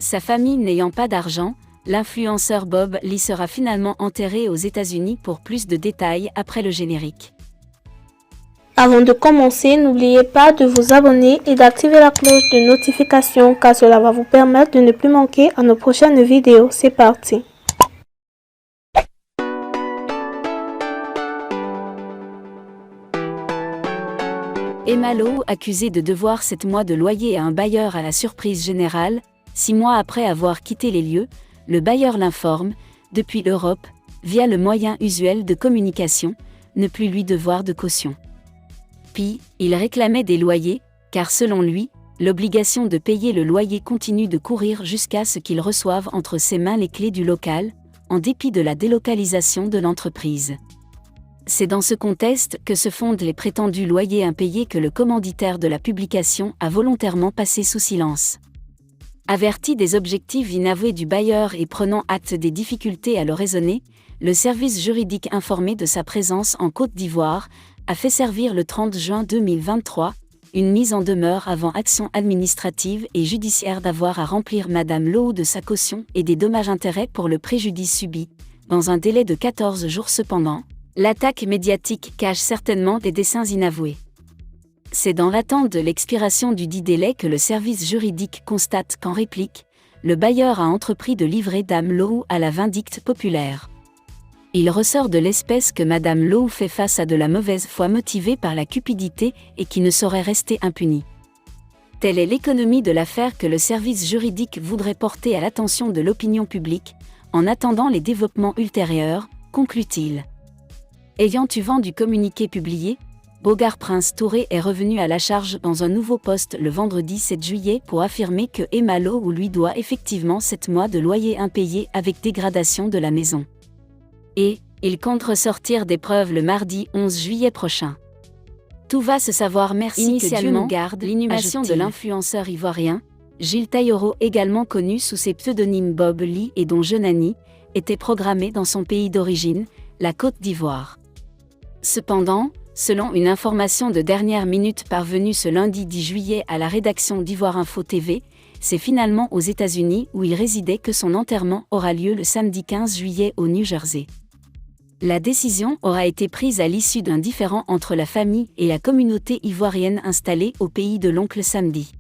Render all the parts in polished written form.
Sa famille n'ayant pas d'argent, l'influenceur Bob Lee sera finalement enterré aux États-Unis pour plus de détails après le générique. Avant de commencer, n'oubliez pas de vous abonner et d'activer la cloche de notification car cela va vous permettre de ne plus manquer à nos prochaines vidéos. C'est parti! Emma Lowe accusée de devoir 7 mois de loyer à un bailleur à la surprise générale. 6 mois après avoir quitté les lieux, le bailleur l'informe, depuis l'Europe, via le moyen usuel de communication, ne plus lui devoir de caution. Puis, il réclamait des loyers, car selon lui, l'obligation de payer le loyer continue de courir jusqu'à ce qu'il reçoive entre ses mains les clés du local, en dépit de la délocalisation de l'entreprise. C'est dans ce contexte que se fondent les prétendus loyers impayés que le commanditaire de la publication a volontairement passé sous silence. Averti des objectifs inavoués du bailleur et prenant acte des difficultés à le raisonner, le service juridique informé de sa présence en Côte d'Ivoire a fait servir le 30 juin 2023 une mise en demeure avant action administrative et judiciaire d'avoir à remplir Madame Lowe de sa caution et des dommages-intérêts pour le préjudice subi, dans un délai de 14 jours cependant. L'attaque médiatique cache certainement des desseins inavoués. C'est dans l'attente de l'expiration du dit délai que le service juridique constate qu'en réplique, le bailleur a entrepris de livrer Dame Lowe à la vindicte populaire. Il ressort de l'espèce que Madame Lowe fait face à de la mauvaise foi motivée par la cupidité et qui ne saurait rester impunie. Telle est l'économie de l'affaire que le service juridique voudrait porter à l'attention de l'opinion publique, en attendant les développements ultérieurs, conclut-il. Ayant eu vent du communiqué publié, Bogart Prince Touré est revenu à la charge dans un nouveau poste le vendredi 7 juillet pour affirmer que Emma Lowe lui doit effectivement 7 mois de loyer impayé avec dégradation de la maison. Et, il compte ressortir des preuves le mardi 11 juillet prochain. Tout va se savoir merci que Dieu nous garde, l'inhumation de l'influenceur ivoirien, Gilles Tailloro également connu sous ses pseudonymes Bob Lee et dont Jeunani, était programmée dans son pays d'origine, la Côte d'Ivoire. Cependant, selon une information de dernière minute parvenue ce lundi 10 juillet à la rédaction d'Ivoire Info TV, c'est finalement aux États-Unis où il résidait que son enterrement aura lieu le samedi 15 juillet au New Jersey. La décision aura été prise à l'issue d'un différend entre la famille et la communauté ivoirienne installée au pays de l'oncle samedi.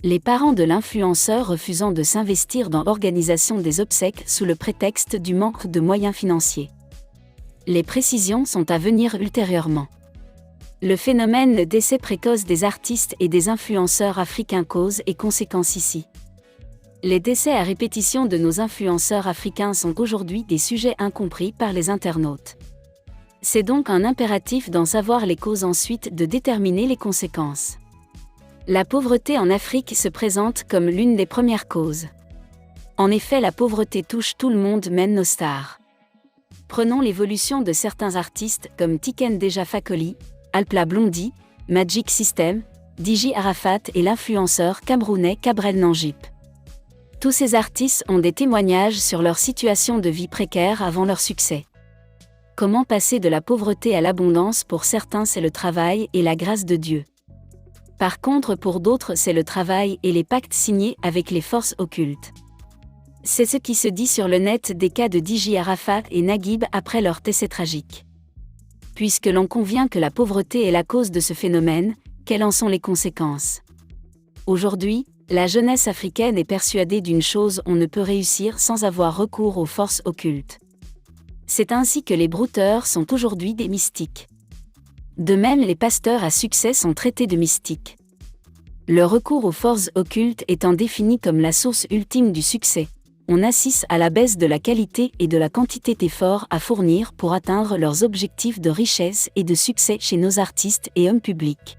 Les parents de l'influenceur refusant de s'investir dans l'organisation des obsèques sous le prétexte du manque de moyens financiers. Les précisions sont à venir ultérieurement. Le phénomène de décès précoce des artistes et des influenceurs africains cause et conséquence ici. Les décès à répétition de nos influenceurs africains sont aujourd'hui des sujets incompris par les internautes. C'est donc un impératif d'en savoir les causes ensuite de déterminer les conséquences. La pauvreté en Afrique se présente comme l'une des premières causes. En effet, la pauvreté touche tout le monde, même nos stars. Prenons l'évolution de certains artistes comme Tiken Deja Fakoly, Alpla Blondy, Magic System, DJ Arafat et l'influenceur camerounais Cabrel Nangip. Tous ces artistes ont des témoignages sur leur situation de vie précaire avant leur succès. Comment passer de la pauvreté à l'abondance? Pour certains, c'est le travail et la grâce de Dieu. Par contre, pour d'autres, c'est le travail et les pactes signés avec les forces occultes. C'est ce qui se dit sur le net des cas de DJ Arafat et Naguib après leur décès tragique. Puisque l'on convient que la pauvreté est la cause de ce phénomène, quelles en sont les conséquences? Aujourd'hui, la jeunesse africaine est persuadée d'une chose: on ne peut réussir sans avoir recours aux forces occultes. C'est ainsi que les brouteurs sont aujourd'hui des mystiques. De même, les pasteurs à succès sont traités de mystiques. Le recours aux forces occultes étant défini comme la source ultime du succès, on assiste à la baisse de la qualité et de la quantité d'efforts à fournir pour atteindre leurs objectifs de richesse et de succès chez nos artistes et hommes publics.